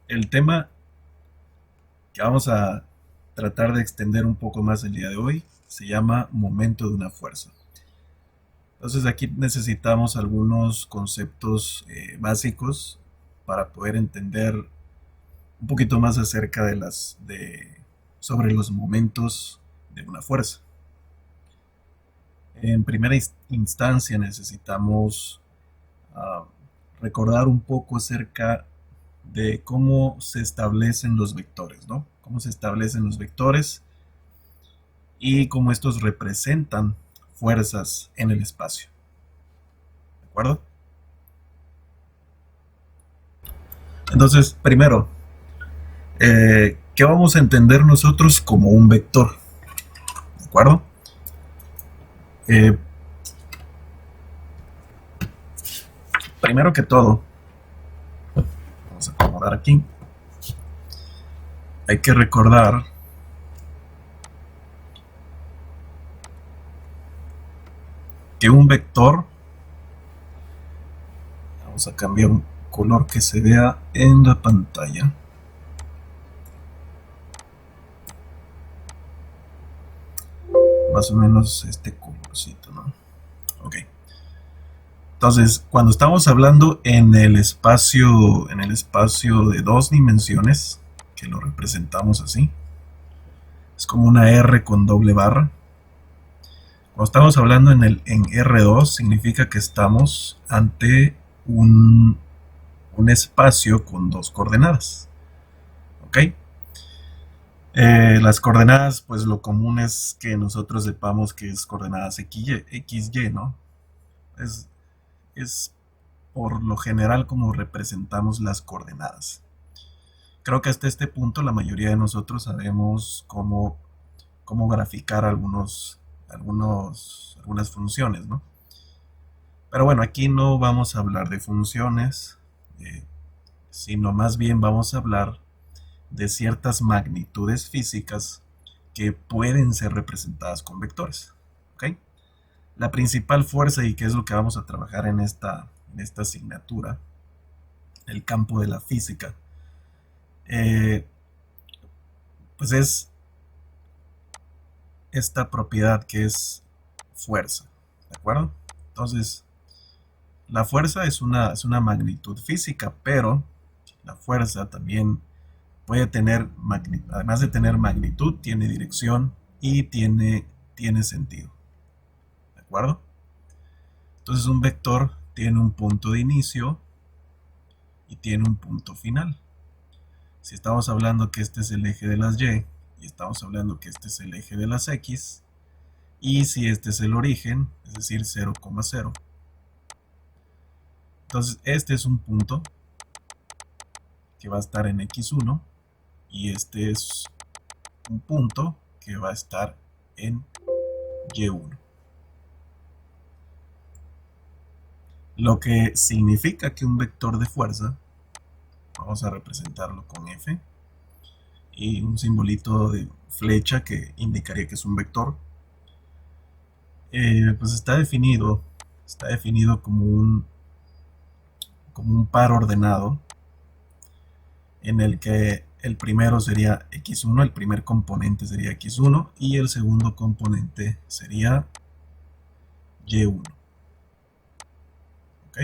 El tema que vamos a tratar de extender un poco más el día de hoy se llama momento de una fuerza. Entonces aquí necesitamos algunos conceptos básicos para poder entender un poquito más acerca sobre los momentos de una fuerza. En primera instancia necesitamos uh, recordar un poco acerca de cómo se establecen los vectores, ¿no? Cómo se establecen los vectores y cómo estos representan fuerzas en el espacio. ¿De acuerdo? Entonces, primero, ¿qué vamos a entender nosotros como un vector? ¿De acuerdo? Eh, Primero que todo, vamos a acomodar aquí. Hay que recordar que un vector, vamos a cambiar un color que se vea en la pantalla. Más o menos este colorcito, ¿no? Ok. Entonces, cuando estamos hablando en el espacio de dos dimensiones, que lo representamos así, es como una R con doble barra. Cuando estamos hablando en R2, significa que estamos ante un espacio con dos coordenadas. ¿Ok? Las coordenadas, pues lo común es que nosotros sepamos que es coordenadas XY, ¿no? Es, es por lo general como representamos las coordenadas. Creo que hasta este punto la mayoría de nosotros sabemos cómo graficar algunas funciones, ¿no? Pero bueno, aquí no vamos a hablar de funciones, sino más bien vamos a hablar de ciertas magnitudes físicas que pueden ser representadas con vectores. ¿Ok? La principal fuerza, y que es lo que vamos a trabajar en esta asignatura, el campo de la física, eh, pues es esta propiedad que es fuerza. ¿De acuerdo? Entonces, la fuerza es una magnitud física, pero la fuerza también puede tener, además de tener magnitud, tiene dirección y tiene sentido. ¿De acuerdo? Entonces un vector tiene un punto de inicio y tiene un punto final. Si estamos hablando que este es el eje de las Y y estamos hablando que este es el eje de las X, y si este es el origen, es decir, 0,0, entonces este es un punto que va a estar en X1 y este es un punto que va a estar en Y1. Lo que significa que un vector de fuerza, vamos a representarlo con F, y un simbolito de flecha que indicaría que es un vector, pues está definido como un par ordenado en el que el primero sería x1, el primer componente sería x1 y el segundo componente sería y1. ¿Ok?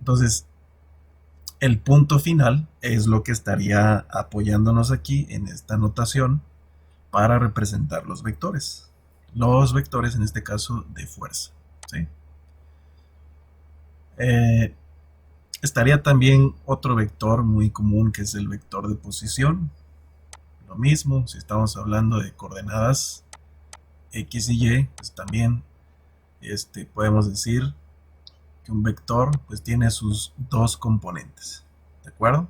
Entonces, el punto final es lo que estaría apoyándonos aquí en esta notación para representar los vectores. Los vectores en este caso de fuerza. ¿Sí? Eh, Estaría también otro vector muy común que es el vector de posición. Lo mismo, si estamos hablando de coordenadas X y Y, pues también podemos decir que un vector pues tiene sus dos componentes. ¿De acuerdo?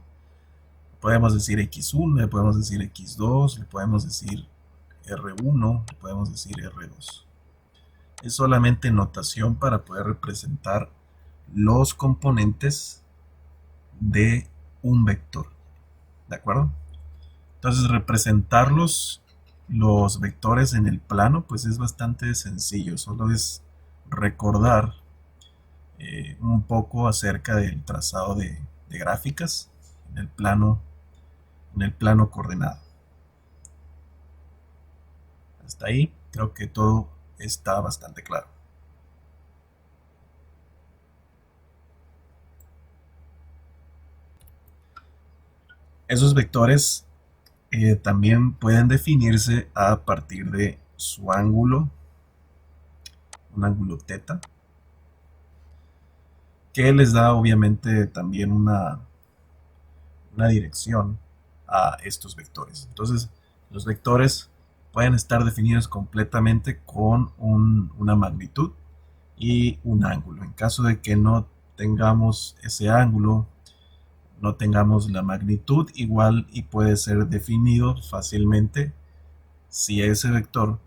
Podemos decir x1, le podemos decir x2, le podemos decir r1, le podemos decir r2. Es solamente notación para poder representar los componentes de un vector. ¿De acuerdo? Entonces representarlos, los vectores en el plano, pues es bastante sencillo. Solo es recordar un poco acerca del trazado de gráficas en el plano coordenado. Hasta ahí creo que todo está bastante claro. Esos vectores también pueden definirse a partir de su ángulo, un ángulo teta, que les da obviamente también una dirección a estos vectores. Entonces, los vectores pueden estar definidos completamente con una magnitud y un ángulo. En caso de que no tengamos ese ángulo, no tengamos la magnitud, igual y puede ser definido fácilmente si ese vector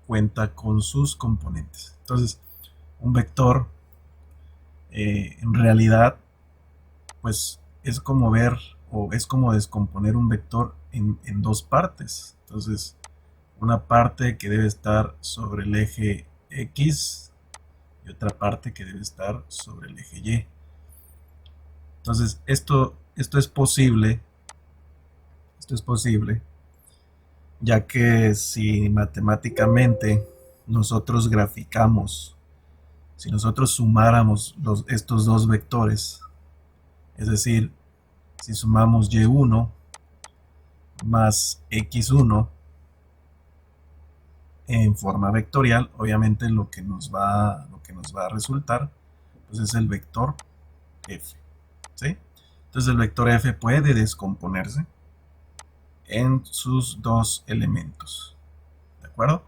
cuenta con sus componentes. Entonces, un vector en realidad pues es como ver o es como descomponer un vector en dos partes. Entonces, una parte que debe estar sobre el eje X y otra parte que debe estar sobre el eje Y. Entonces, esto es posible, ya que si matemáticamente nosotros graficamos, si nosotros sumáramos estos dos vectores, es decir, si sumamos y1 más x1 en forma vectorial, obviamente lo que nos va a resultar pues es el vector f. ¿Sí? Entonces el vector f puede descomponerse en sus dos elementos. ¿De acuerdo?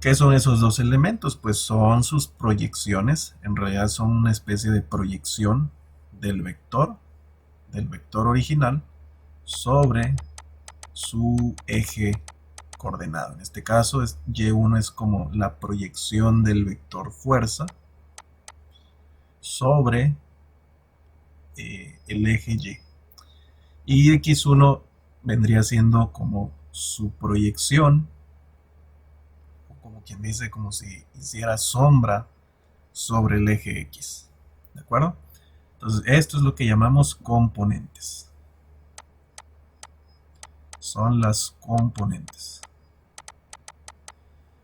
¿Qué son esos dos elementos? Pues son sus proyecciones. En realidad son una especie de proyección del vector original sobre su eje coordenado. En este caso, y1 es como la proyección del vector fuerza sobre el eje Y. Y x1 vendría siendo como su proyección, o como quien dice, como si hiciera sombra sobre el eje X. ¿De acuerdo? Entonces, esto es lo que llamamos componentes. Son las componentes.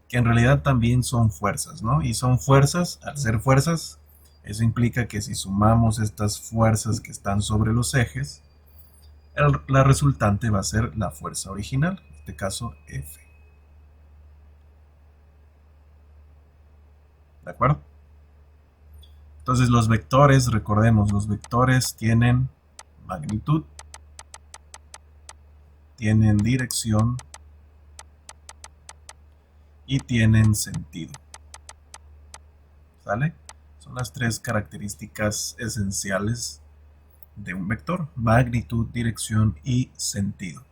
Que en realidad también son fuerzas, ¿no? Y son fuerzas, al ser fuerzas, eso implica que si sumamos estas fuerzas que están sobre los ejes, la resultante va a ser la fuerza original, en este caso F. ¿De acuerdo? Entonces los vectores, recordemos, los vectores tienen magnitud, tienen dirección y tienen sentido. ¿Sale? Son las tres características esenciales de un vector: magnitud, dirección y sentido.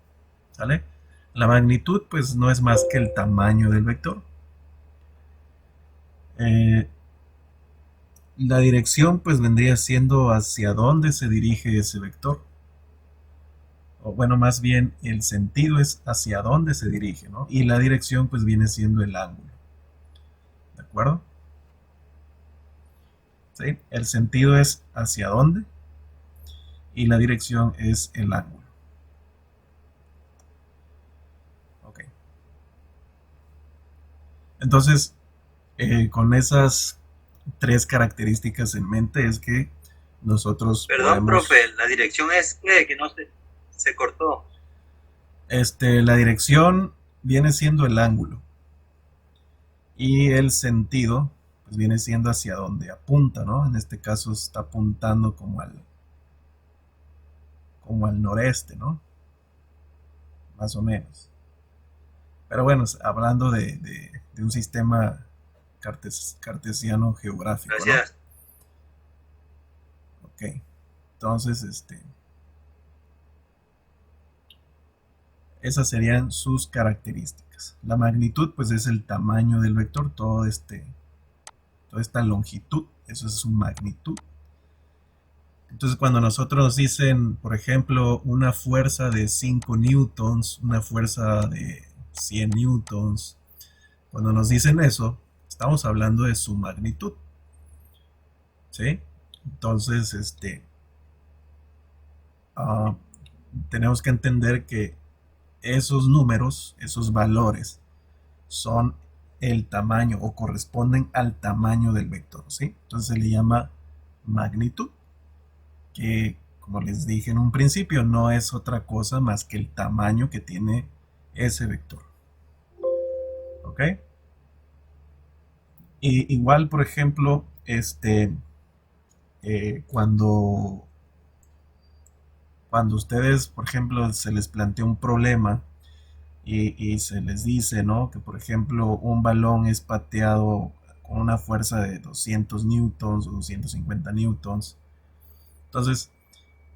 ¿Sale? La magnitud pues no es más que el tamaño del vector. La dirección pues vendría siendo hacia dónde se dirige ese vector. O bueno, más bien el sentido es hacia dónde se dirige, ¿no? Y la dirección pues viene siendo el ángulo. ¿De acuerdo? ¿Sí? El sentido es hacia dónde y la dirección es el ángulo. Ok. Entonces, con esas tres características en mente es que nosotros Perdón, podemos... profe, la dirección es que no se cortó. La dirección viene siendo el ángulo y el sentido pues viene siendo hacia donde apunta, ¿no? En este caso está apuntando como al noreste, ¿no? Más o menos. Pero bueno, hablando de un sistema cartesiano geográfico, ¿no? Gracias. Ok. Entonces, esas serían sus características. La magnitud, pues es el tamaño del vector, toda esta longitud, eso es su magnitud. Entonces, cuando nosotros nos dicen, por ejemplo, una fuerza de 5 newtons, una fuerza de 100 newtons, cuando nos dicen eso, estamos hablando de su magnitud. ¿sí? Entonces, ah, tenemos que entender que esos números, esos valores, son el tamaño o corresponden al tamaño del vector, ¿sí? Entonces se le llama magnitud, que como les dije en un principio, no es otra cosa más que el tamaño que tiene ese vector, ¿ok? Y igual, por ejemplo, cuando, cuando ustedes, por ejemplo, se les plantea un problema y se les dice, ¿no? Que, por ejemplo, un balón es pateado con una fuerza de 200 newtons o 250 newtons. Entonces,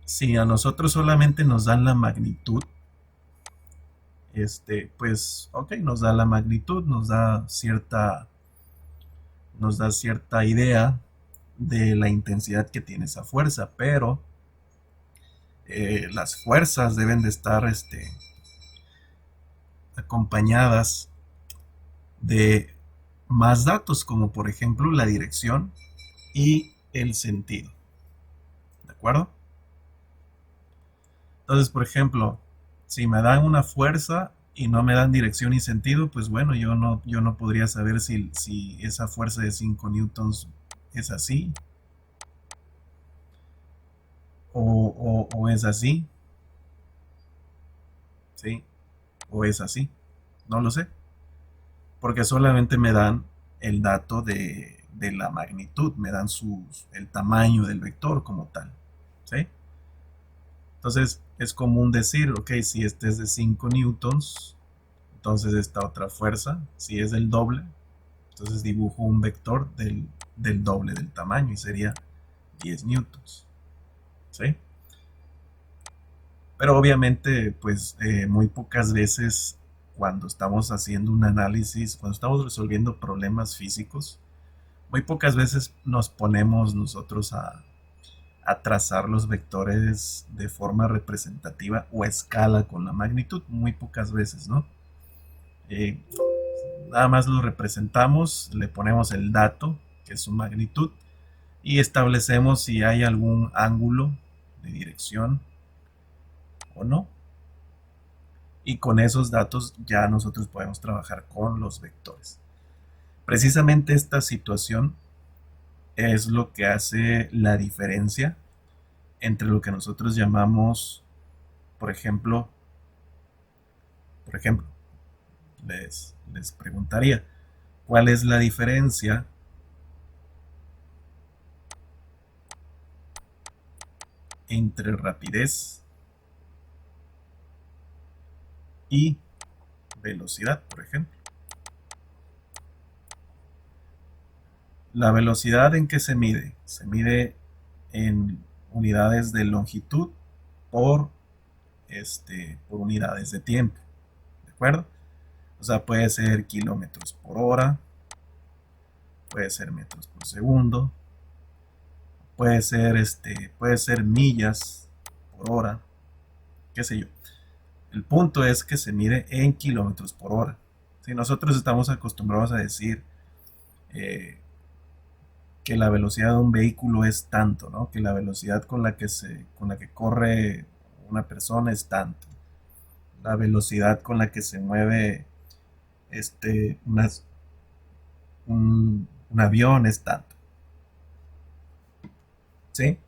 si a nosotros solamente nos dan la magnitud, pues, ok, nos da la magnitud, nos da cierta idea de la intensidad que tiene esa fuerza, pero las fuerzas deben de estar acompañadas de más datos, como por ejemplo la dirección y el sentido. ¿De acuerdo? Entonces, por ejemplo, si me dan una fuerza y no me dan dirección y sentido, pues bueno, yo no podría saber si esa fuerza de 5 newtons es así o es así, ¿sí? O es así. No lo sé, porque solamente me dan el dato de la magnitud, me dan el tamaño del vector como tal, ¿sí? Entonces es común decir, ok, si este es de 5 newtons, entonces esta otra fuerza, si es del doble, entonces dibujo un vector del doble del tamaño y sería 10 newtons, ¿sí? Pero obviamente, pues muy pocas veces cuando estamos haciendo un análisis, cuando estamos resolviendo problemas físicos, muy pocas veces nos ponemos nosotros a trazar los vectores de forma representativa o a escala con la magnitud, muy pocas veces, ¿no? Eh, Nada más lo representamos, le ponemos el dato, que es su magnitud, y establecemos si hay algún ángulo de dirección o no. Y con esos datos ya nosotros podemos trabajar con los vectores. Precisamente esta situación es lo que hace la diferencia entre lo que nosotros llamamos, por ejemplo, por ejemplo, les preguntaría, ¿cuál es la diferencia entre rapidez y velocidad, por ejemplo? La velocidad en que se mide en unidades de longitud por, por unidades de tiempo, ¿de acuerdo? O sea, puede ser kilómetros por hora, puede ser metros por segundo, puede ser millas por hora, qué sé yo. El punto es que se mide en kilómetros por hora. Si nosotros estamos acostumbrados a decir eh, que la velocidad de un vehículo es tanto, ¿no? Que la velocidad con la que corre una persona es tanto. La velocidad con la que se mueve este, unas- un avión es tanto. ¿Sí?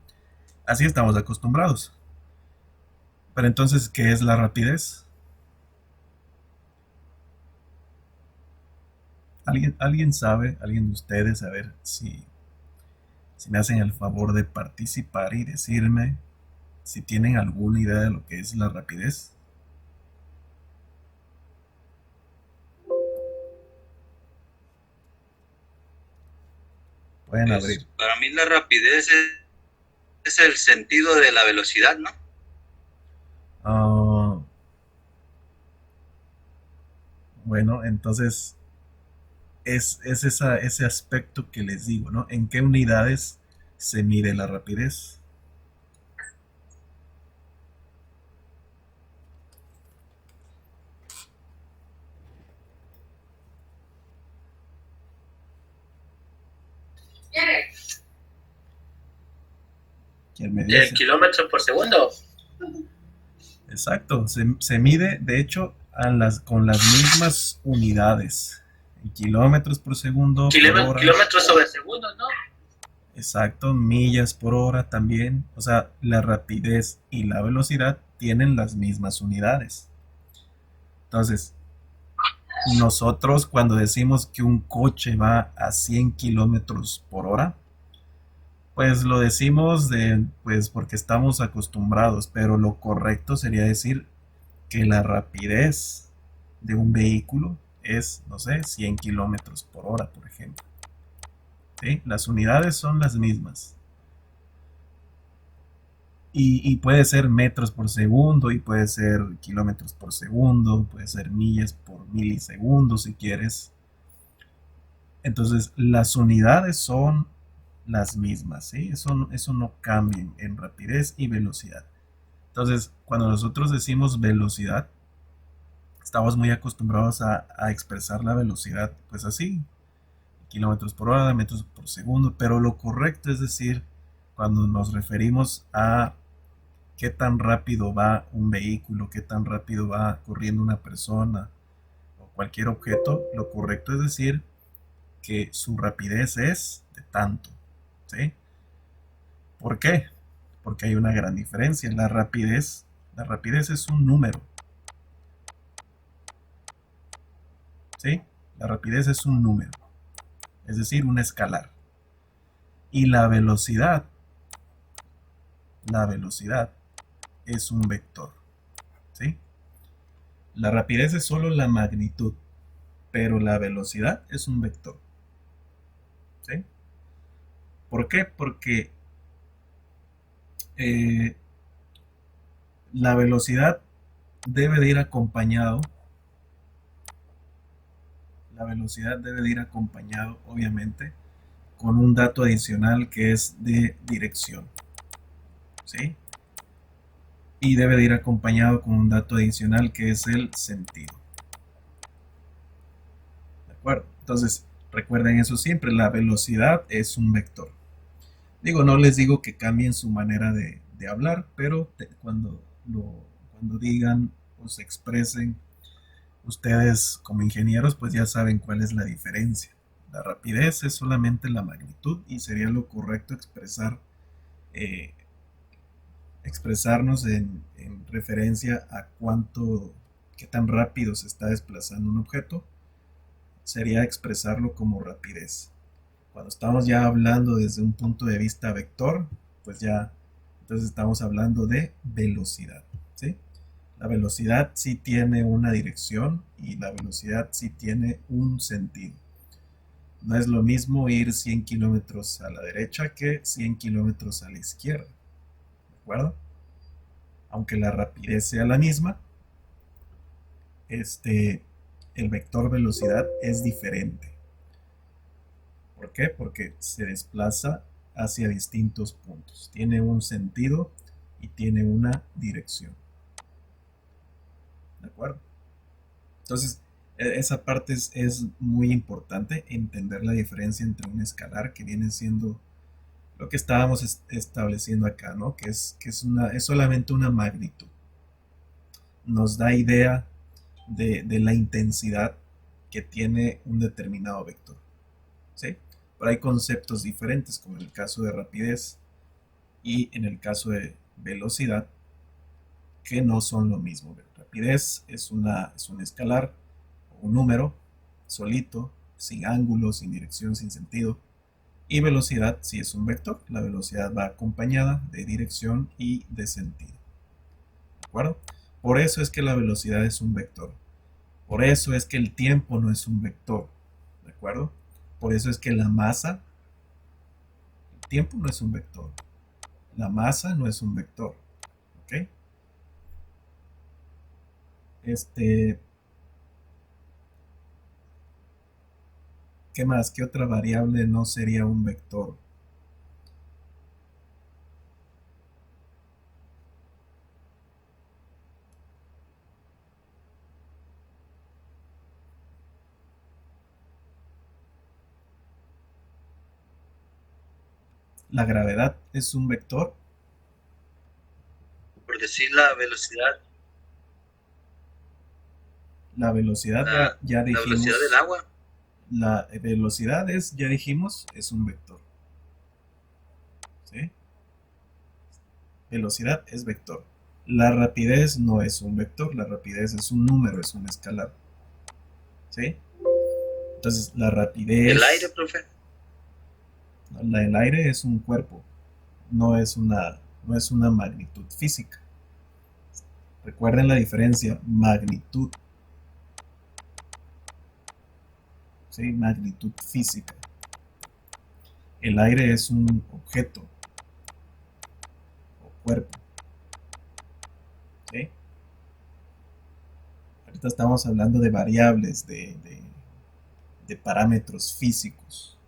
Así estamos acostumbrados. Pero entonces, ¿qué es la rapidez? ¿Alguien sabe, alguien de ustedes, a ver si me hacen el favor de participar y decirme si tienen alguna idea de lo que es la rapidez? Pueden abrir. Pues para mí la rapidez es el sentido de la velocidad, ¿no? Ah, bueno, entonces es ese aspecto que les digo, ¿no? ¿En qué unidades se mide la rapidez? ¿Quién me ¿El dice? kilómetro por segundo? Exacto, se mide de hecho con las mismas unidades, en kilómetros por segundo, por hora, Kilómetros sobre segundos, ¿no? exacto, millas por hora también. O sea, la rapidez y la velocidad tienen las mismas unidades. Entonces, nosotros cuando decimos que un coche va a 100 kilómetros por hora, pues lo decimos pues porque estamos acostumbrados, pero lo correcto sería decir que la rapidez de un vehículo es, no sé, 100 kilómetros por hora, por ejemplo. ¿Sí? Las unidades son las mismas. Y puede ser metros por segundo, y puede ser kilómetros por segundo, puede ser millas por milisegundo si quieres. Entonces, las unidades son las mismas, ¿sí? Eso no cambia en rapidez y velocidad. Entonces, cuando nosotros decimos velocidad, estamos muy acostumbrados a expresar la velocidad, pues así, kilómetros por hora, metros por segundo, pero lo correcto es decir, cuando nos referimos a qué tan rápido va un vehículo, qué tan rápido va corriendo una persona o cualquier objeto, lo correcto es decir que su rapidez es de tanto, ¿sí? ¿Por qué? Porque hay una gran diferencia. La rapidez es un número, ¿sí? La rapidez es un número, es decir, un escalar. Y la velocidad es un vector, ¿sí? La rapidez es solo la magnitud, pero la velocidad es un vector, ¿sí? ¿Por qué? Porque eh, la velocidad debe de ir acompañado, la velocidad debe de ir acompañado, obviamente, con un dato adicional que es de dirección, ¿sí? Y debe de ir acompañado con un dato adicional que es el sentido. ¿De acuerdo? Entonces, recuerden eso siempre, la velocidad es un vector. Digo, no les digo que cambien su manera de hablar, pero cuando digan o se expresen, ustedes como ingenieros pues ya saben cuál es la diferencia. La rapidez es solamente la magnitud y sería lo correcto eh, expresarnos en referencia a qué tan rápido se está desplazando un objeto, sería expresarlo como rapidez. Cuando estamos ya hablando desde un punto de vista vector, pues ya entonces estamos hablando de velocidad, ¿sí? La velocidad sí tiene una dirección y la velocidad sí tiene un sentido. No es lo mismo ir 100 kilómetros a la derecha que 100 kilómetros a la izquierda, ¿de acuerdo? Aunque la rapidez sea la misma, este, el vector velocidad es diferente. ¿Por qué? Porque se desplaza hacia distintos puntos. Tiene un sentido y tiene una dirección. ¿De acuerdo? Entonces, esa parte es muy importante, entender la diferencia entre un escalar que viene siendo lo que estábamos estableciendo acá, ¿no? Es solamente una magnitud. Nos da idea de la intensidad que tiene un determinado vector, ¿sí? Pero hay conceptos diferentes, como en el caso de rapidez y en el caso de velocidad, que no son lo mismo. Rapidez es un escalar, un número solito, sin ángulo, sin dirección, sin sentido. Y velocidad sí es un vector. La velocidad va acompañada de dirección y de sentido. ¿De acuerdo? Por eso es que la velocidad es un vector. Por eso es que el tiempo no es un vector. ¿De acuerdo? Por eso es que la masa, el tiempo no es un vector. La masa no es un vector. ¿Ok? Este, ¿qué más? ¿Qué otra variable no sería un vector? La gravedad es un vector. decir la velocidad, La velocidad ya la velocidad del dijimos. agua. La velocidad es, ya dijimos, es un vector. ¿Sí? Velocidad es vector. La rapidez no es un vector, la rapidez es un número, es un escalar. ¿Sí? Entonces, la rapidez. El aire, profe. El aire es un cuerpo, no es una magnitud física. Recuerden la diferencia, magnitud. ¿Sí? Magnitud física. El aire es un objeto o cuerpo. ¿Sí? Ahorita estamos hablando de variables, de parámetros físicos.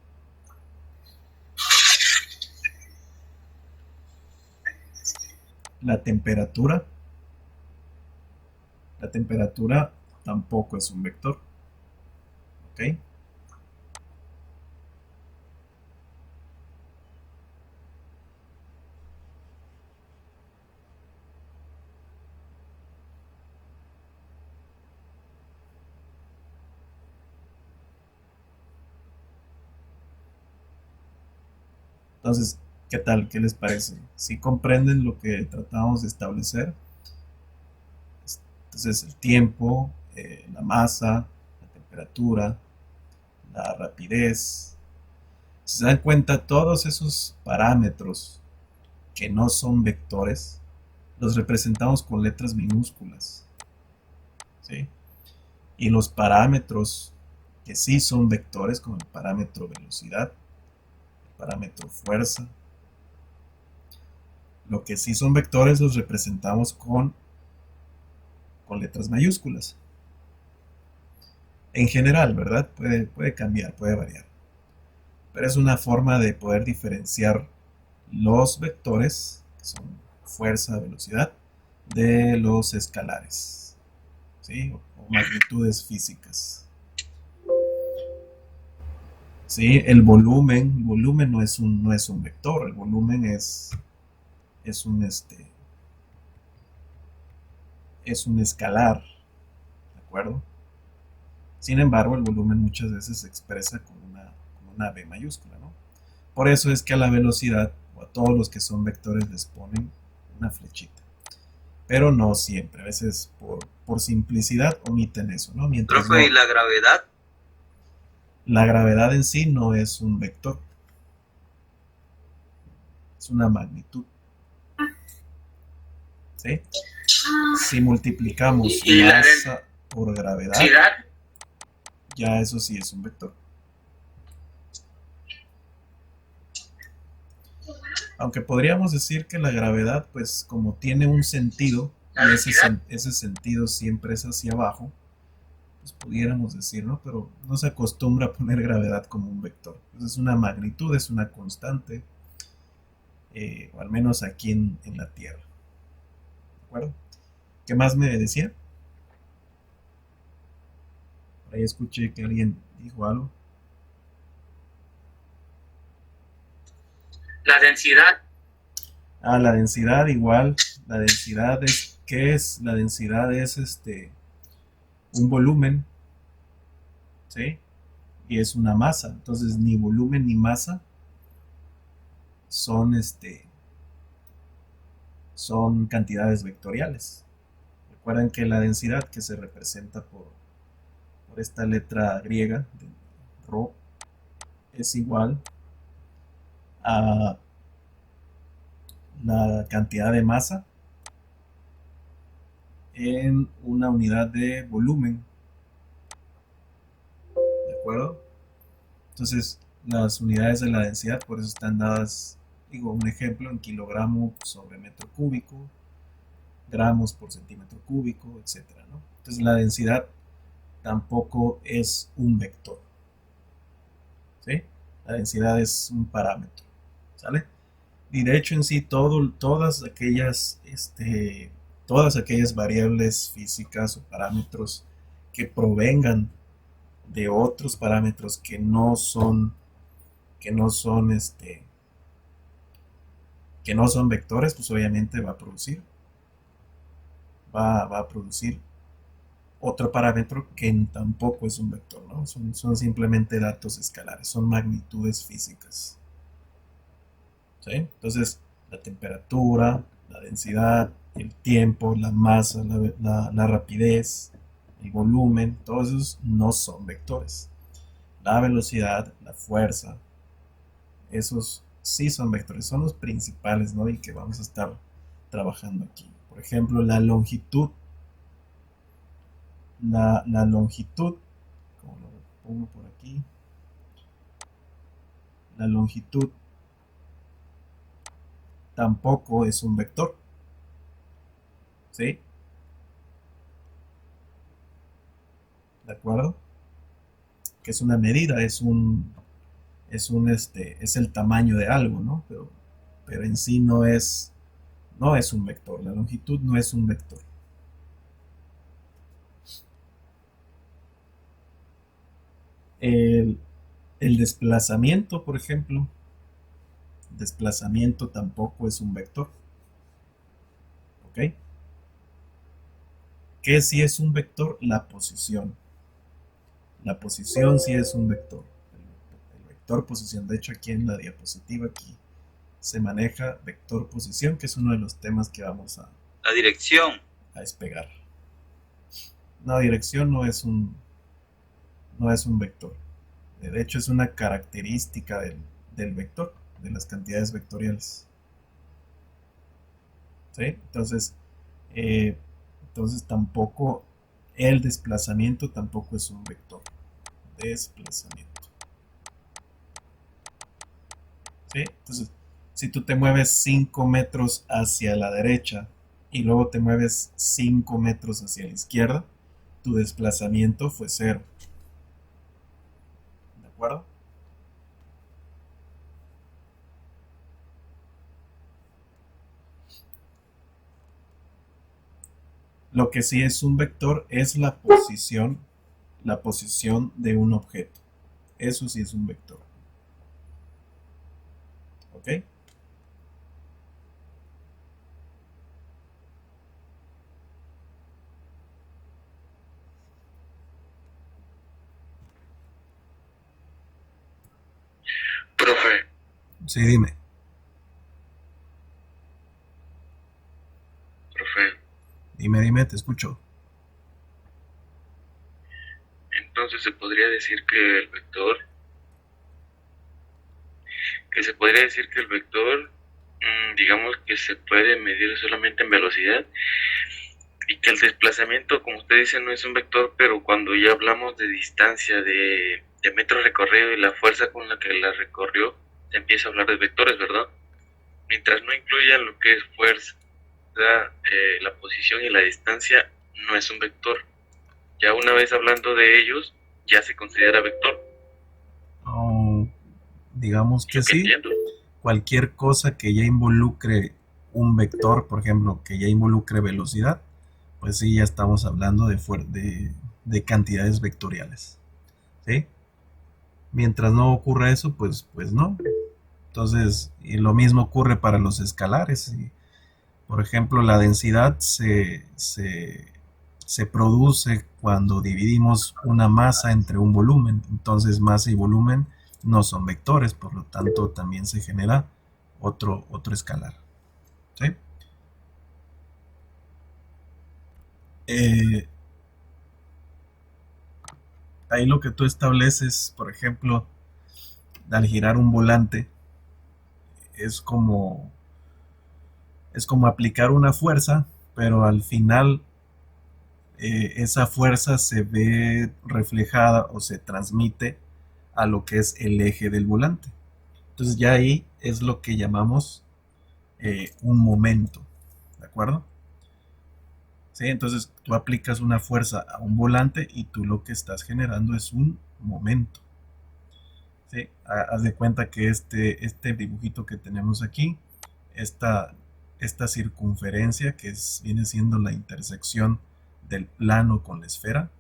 La temperatura tampoco es un vector. ¿Ok? Entonces, ¿qué tal? ¿Qué les parece? ¿Sí comprenden lo que tratamos de establecer? Entonces, el tiempo, la masa, la temperatura, la rapidez. Si se dan cuenta, todos esos parámetros que no son vectores, los representamos con letras minúsculas. ¿Sí? Y los parámetros que sí son vectores, como el parámetro velocidad, el parámetro fuerza, lo que sí son vectores los representamos con letras mayúsculas. En general, ¿verdad? Puede cambiar, puede variar. Pero es una forma de poder diferenciar los vectores, que son fuerza, velocidad, de los escalares, ¿sí? O magnitudes físicas. ¿Sí? El volumen no es un vector, el volumen es un escalar, ¿de acuerdo? Sin embargo, el volumen muchas veces se expresa con una V mayúscula, ¿no? Por eso es que a la velocidad o a todos los que son vectores les ponen una flechita. Pero no siempre, a veces por simplicidad omiten eso, ¿no? Mientras Profe, no, ¿y la gravedad? la gravedad en sí no es un vector, es una magnitud. ¿Sí? Si multiplicamos ¿Y la masa por gravedad, densidad? ya eso sí es un vector. Aunque podríamos decir que la gravedad, pues como tiene un sentido, y ese sentido siempre es hacia abajo, pues pudiéramos decir, ¿no? Pero no se acostumbra a poner gravedad como un vector. Pues es una magnitud, es una constante, o al menos aquí en la Tierra. ¿De acuerdo? ¿Qué más me decía? Por ahí escuché que alguien dijo algo. La densidad. La densidad igual. La densidad es, ¿qué es? La densidad es un volumen, ¿sí? Y es una masa. Entonces ni volumen ni masa son son cantidades vectoriales. Recuerden que la densidad, que se representa por esta letra griega, rho, es igual a la cantidad de masa en una unidad de volumen. ¿De acuerdo? Entonces, las unidades de la densidad por eso están dadas, digo, un ejemplo en kilogramo sobre metro cúbico, gramos por centímetro cúbico, etcétera, ¿no? Entonces, la densidad tampoco es un vector, ¿sí? La densidad es un parámetro, ¿sale? Y de hecho en sí todas aquellas variables físicas o parámetros que provengan de otros parámetros que no son vectores, pues obviamente va a producir va a producir otro parámetro que tampoco es un vector, ¿no? Son simplemente datos escalares, son magnitudes físicas. ¿Sí? Entonces, la temperatura, la densidad, el tiempo, la masa, la rapidez, el volumen, todos esos no son vectores. La velocidad, la fuerza, esos sí son vectores, son los principales, ¿no? Y que vamos a estar trabajando aquí. Por ejemplo, la longitud. La longitud, como lo pongo por aquí, la longitud tampoco es un vector, ¿sí? ¿De acuerdo? Que es una medida, es el tamaño de algo, ¿no? Pero en sí no es un vector, la longitud no es un vector. El, el desplazamiento, por ejemplo, desplazamiento tampoco es un vector, ¿ok? ¿Qué sí es un vector? La posición. La posición sí es un vector. El vector posición, de hecho aquí en la diapositiva aquí se maneja vector posición, que es uno de los temas que vamos La dirección. a despegar. La dirección no es un vector. De hecho es una característica del vector, de las cantidades vectoriales. ¿Sí? Entonces tampoco el desplazamiento tampoco es un vector. Desplazamiento. ¿Sí? Entonces, si tú te mueves 5 metros hacia la derecha y luego te mueves 5 metros hacia la izquierda, tu desplazamiento fue 0. ¿De acuerdo? Lo que sí es un vector es la posición de un objeto. Eso sí es un vector. ¿Ok? Profe, Sí, dime. profe, Dime, te escucho. entonces se podría decir que el vector, digamos que se puede medir solamente en velocidad y que el desplazamiento, como usted dice, no es un vector, pero cuando ya hablamos de distancia, de metro recorrido y la fuerza con la que la recorrió, se empieza a hablar de vectores, ¿verdad? Mientras no incluyan lo que es fuerza, la posición y la distancia, no es un vector. Ya una vez hablando de ellos, ya se considera vector. Oh, digamos que Lo que sí. entiendo. Cualquier cosa que ya involucre un vector, por ejemplo, que ya involucre velocidad, pues sí, ya estamos hablando de cantidades vectoriales. ¿Sí? Mientras no ocurra eso, pues no. Entonces, y lo mismo ocurre para los escalares. Y, por ejemplo, la densidad se produce cuando dividimos una masa entre un volumen. Entonces, masa y volumen no son vectores, por lo tanto, también se genera otro escalar. ¿Sí? Eh, ahí lo que tú estableces, por ejemplo, al girar un volante, es como, es como aplicar una fuerza, pero al final esa fuerza se ve reflejada o se transmite a lo que es el eje del volante. Entonces ya ahí es lo que llamamos un momento, ¿de acuerdo? ¿Sí? Entonces tú aplicas una fuerza a un volante y tú lo que estás generando es un momento. ¿Sí? Haz de cuenta que este dibujito que tenemos aquí, esta, esta circunferencia viene siendo la intersección del plano con la esfera,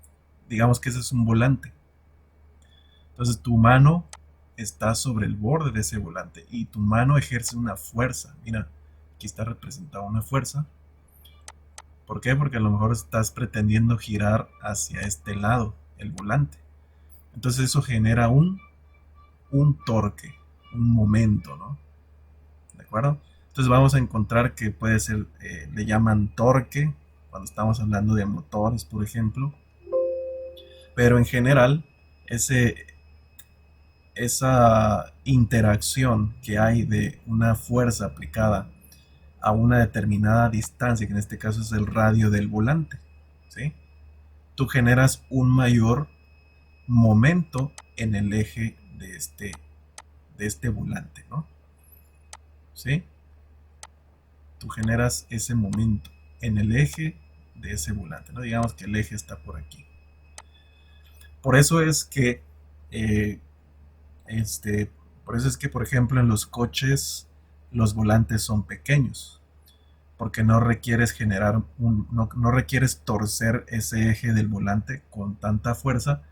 digamos que ese es un volante. Entonces tu mano está sobre el borde de ese volante y tu mano ejerce una fuerza. Mira, aquí está representada una fuerza. ¿Por qué? Porque a lo mejor estás pretendiendo girar hacia este lado el volante. Entonces eso genera un torque, un momento, ¿no? ¿De acuerdo? Entonces vamos a encontrar que puede ser, le llaman torque, cuando estamos hablando de motores, por ejemplo. Pero en general, esa interacción que hay de una fuerza aplicada a una determinada distancia, que en este caso es el radio del volante, ¿sí? Tú generas un mayor momento en el eje de este volante, ¿no? ¿Sí? Tú generas ese momento en el eje de ese volante, ¿no? Digamos que el eje está por aquí. Por eso es que, eh, este, por eso es que, por ejemplo, en los coches los volantes son pequeños, porque no requieres no requieres torcer ese eje del volante con tanta fuerza,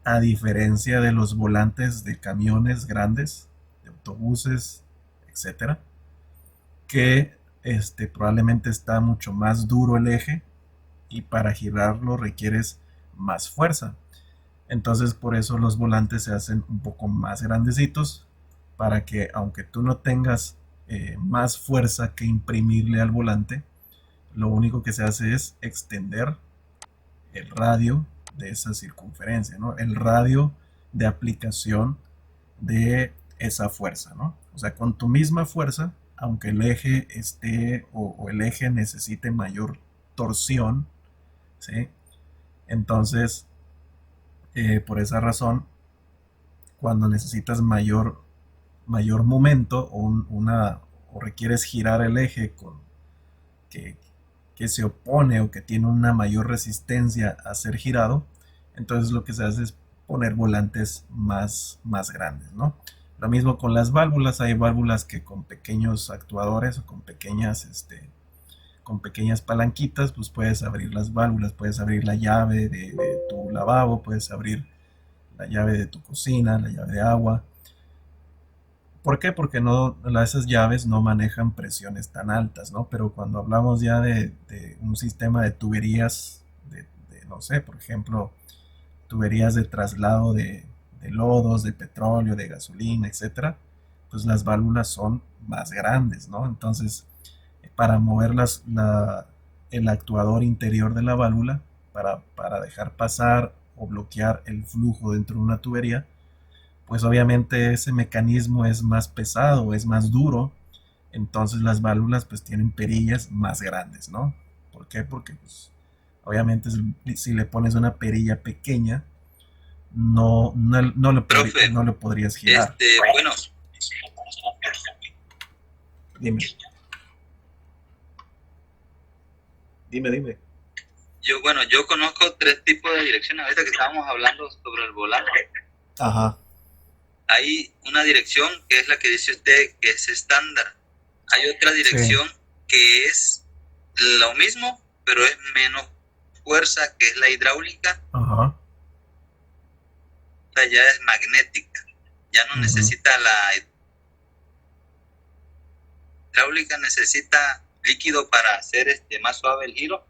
a diferencia de los volantes de camiones grandes, de autobuses, etcétera, que probablemente está mucho más duro el eje y para girarlo requieres más fuerza. Entonces por eso los volantes se hacen un poco más grandecitos para que aunque tú no tengas más fuerza que imprimirle al volante, lo único que se hace es extender el radio de esa circunferencia, ¿no? El radio de aplicación de esa fuerza, ¿no? O sea, con tu misma fuerza, aunque el eje esté o el eje necesite mayor torsión, ¿sí? Entonces, por esa razón, cuando necesitas mayor momento o requieres girar el eje que, que se opone o que tiene una mayor resistencia a ser girado, entonces lo que se hace es poner volantes más grandes, ¿no? Lo mismo con las válvulas, hay válvulas que con pequeños actuadores o con pequeñas palanquitas, pues puedes abrir las válvulas, puedes abrir la llave de tu lavabo, puedes abrir la llave de tu cocina, la llave de agua. ¿Por qué? Porque esas llaves no manejan presiones tan altas, ¿no? Pero cuando hablamos ya de un sistema de tuberías, no sé, por ejemplo, tuberías de traslado de lodos, de petróleo, de gasolina, etcétera, pues las válvulas son más grandes, ¿no? Entonces, para mover el actuador interior de la válvula, para dejar pasar o bloquear el flujo dentro de una tubería, pues obviamente ese mecanismo es más pesado, es más duro, entonces las válvulas pues tienen perillas más grandes, ¿no? ¿Por qué? Porque pues obviamente si le pones una perilla pequeña, Profe, no le podrías girar. Bueno, Dime. Dime. yo conozco 3 tipos de direcciones. Ahorita que estábamos hablando sobre el volante, Ajá. hay una dirección que es la que dice usted que es estándar. Hay otra dirección que es lo mismo, pero es menos fuerza, que es la hidráulica. Ajá. Esta ya es magnética, ya no necesita la hidráulica, necesita líquido para hacer más suave el giro,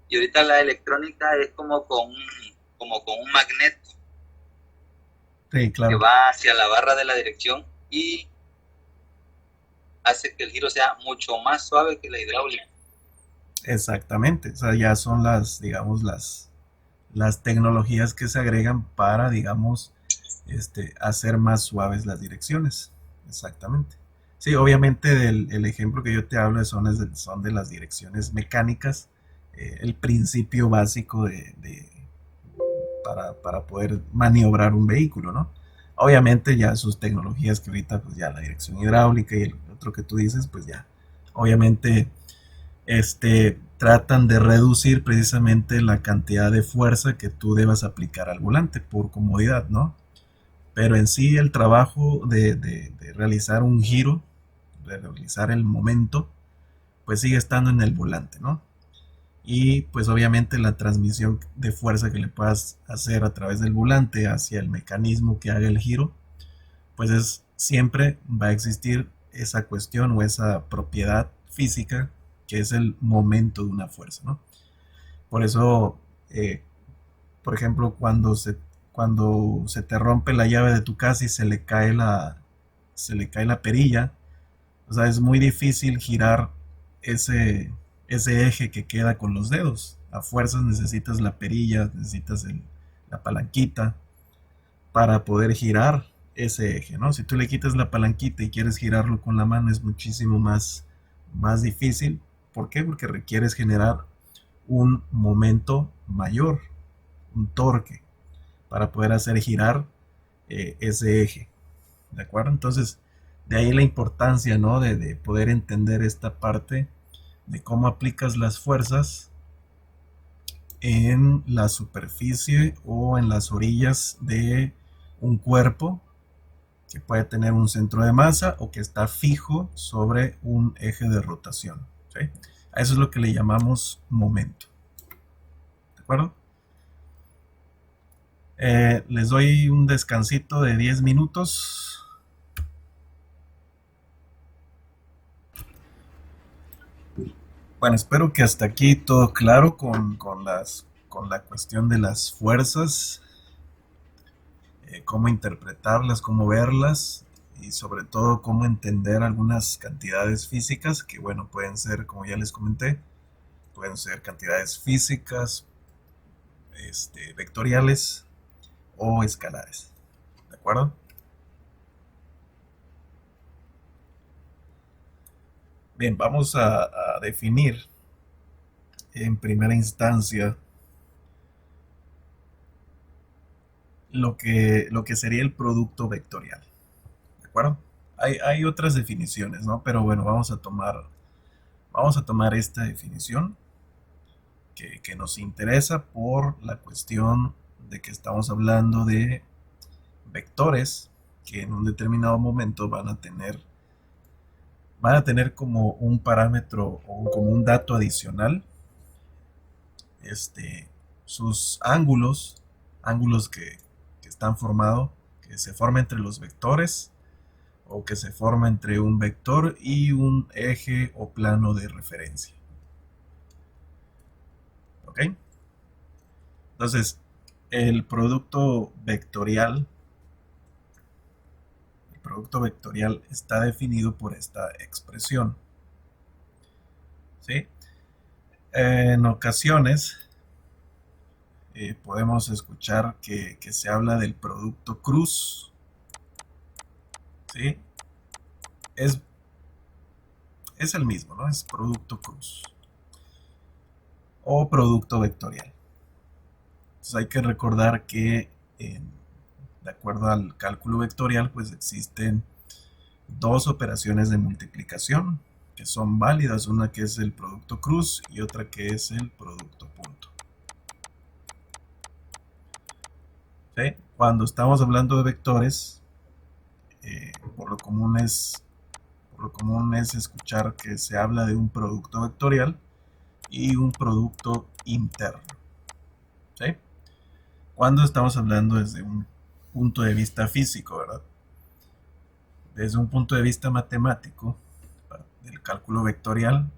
y ahorita la electrónica es como con un magneto. Sí, claro. Que va hacia la barra de la dirección y hace que el giro sea mucho más suave que la hidráulica. Exactamente, o sea, ya son digamos, las tecnologías que se agregan para, digamos, hacer más suaves las direcciones. Exactamente. Sí, obviamente el ejemplo que yo te hablo son de las direcciones mecánicas, el principio básico para poder maniobrar un vehículo, ¿no? Obviamente ya sus tecnologías que ahorita, pues ya la dirección hidráulica y el otro que tú dices, pues ya, obviamente, tratan de reducir precisamente la cantidad de fuerza que tú debas aplicar al volante por comodidad, ¿no? Pero en sí el trabajo de realizar un giro, de realizar el momento, pues sigue estando en el volante, ¿no? Y pues obviamente la transmisión de fuerza que le puedas hacer a través del volante hacia el mecanismo que haga el giro, pues siempre va a existir esa cuestión o esa propiedad física que es el momento de una fuerza, ¿no? Por eso, por ejemplo, cuando se te rompe la llave de tu casa y se le cae la perilla, o sea, es muy difícil girar ese, ese eje que queda con los dedos. A fuerzas necesitas la perilla, necesitas la palanquita para poder girar ese eje, ¿no? Si tú le quitas la palanquita y quieres girarlo con la mano es muchísimo más difícil. ¿Por qué? Porque requieres generar un momento mayor, un torque, para poder hacer girar ese eje. ¿De acuerdo? Entonces, de ahí la importancia, ¿no? De poder entender esta parte de cómo aplicas las fuerzas en la superficie o en las orillas de un cuerpo que puede tener un centro de masa o que está fijo sobre un eje de rotación. ¿Sí? A eso es lo que le llamamos momento. ¿De acuerdo? Les doy un descansito de 10 minutos. Bueno, espero que hasta aquí todo claro con la cuestión de las fuerzas, cómo interpretarlas, cómo verlas y sobre todo cómo entender algunas cantidades físicas que, bueno, pueden ser, como ya les comenté, pueden ser cantidades físicas, vectoriales o escalares. ¿De acuerdo? Bien, vamos a definir en primera instancia lo que sería el producto vectorial. ¿De acuerdo? Hay otras definiciones, ¿no? Pero bueno, vamos a tomar esta definición que nos interesa por la cuestión de que estamos hablando de vectores que en un determinado momento van a tener como un parámetro o como un dato adicional sus ángulos que están formados, que se forma entre los vectores o que se forma entre un vector y un eje o plano de referencia. ¿Ok? Entonces, el producto vectorial está definido por esta expresión. ¿Sí? En ocasiones podemos escuchar que se habla del producto cruz. ¿Sí? Es el mismo, ¿no? Es producto cruz o producto vectorial. Entonces hay que recordar que de acuerdo al cálculo vectorial, pues existen dos operaciones de multiplicación que son válidas, una que es el producto cruz y otra que es el producto punto. ¿Sí? Cuando estamos hablando de vectores, por lo común es escuchar que se habla de un producto vectorial y un producto interno. ¿Sí? Cuando estamos hablando desde un punto de vista físico, ¿verdad? Desde un punto de vista matemático, del cálculo vectorial.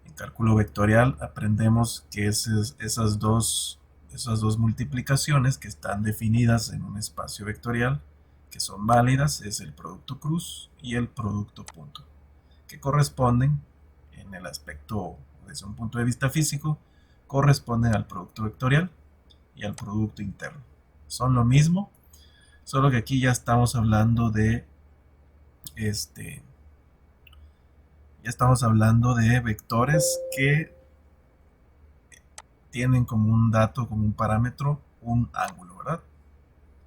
En cálculo vectorial aprendemos que esas dos multiplicaciones que están definidas en un espacio vectorial, que son válidas, es el producto cruz y el producto punto, que corresponden en el aspecto, desde un punto de vista físico, corresponden al producto vectorial y al producto interno. Son lo mismo, solo que aquí ya estamos hablando de vectores que tienen como un dato, como un parámetro, un ángulo, ¿verdad?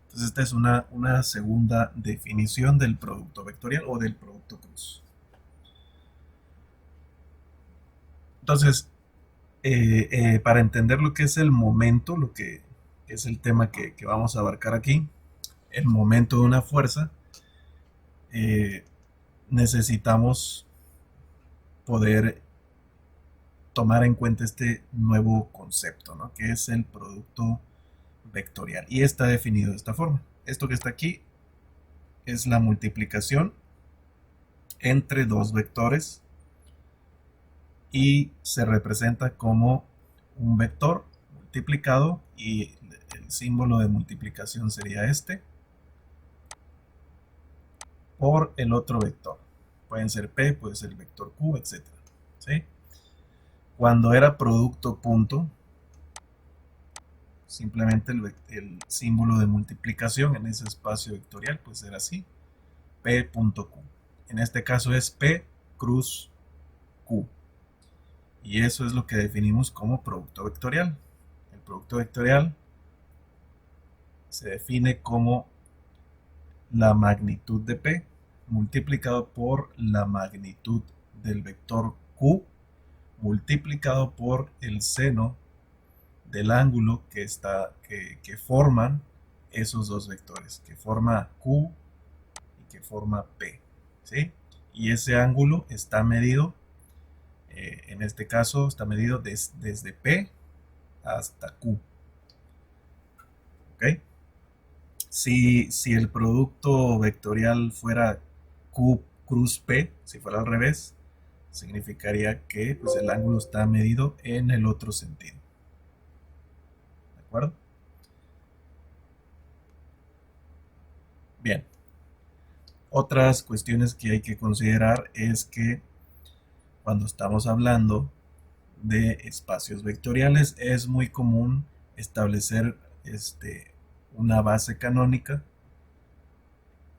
Entonces esta es una segunda definición del producto vectorial o del producto cruz. Entonces, para entender lo que es el momento, lo que es el tema que vamos a abarcar aquí, el momento de una fuerza, necesitamos poder tomar en cuenta este nuevo concepto, ¿no? Que es el producto vectorial. Y está definido de esta forma. Esto que está aquí es la multiplicación entre dos vectores y se representa como un vector multiplicado y el símbolo de multiplicación sería este por el otro vector. Pueden ser P, puede ser el vector Q, etc. ¿Sí? Cuando era producto punto, simplemente el símbolo de multiplicación en ese espacio vectorial pues era así, P.Q. En este caso es P cruz Q. Y eso es lo que definimos como producto vectorial. El producto vectorial se define como la magnitud de P multiplicado por la magnitud del vector Q multiplicado por el seno del ángulo que forman esos dos vectores, que forma Q y que forma P. ¿Sí? Y ese ángulo está medido, en este caso está medido desde P hasta Q. ¿Ok? Si el producto vectorial fuera Q cruz P, si fuera al revés, significaría que pues, el ángulo está medido en el otro sentido. ¿De acuerdo? Bien. Otras cuestiones que hay que considerar es que cuando estamos hablando de espacios vectoriales es muy común establecer una base canónica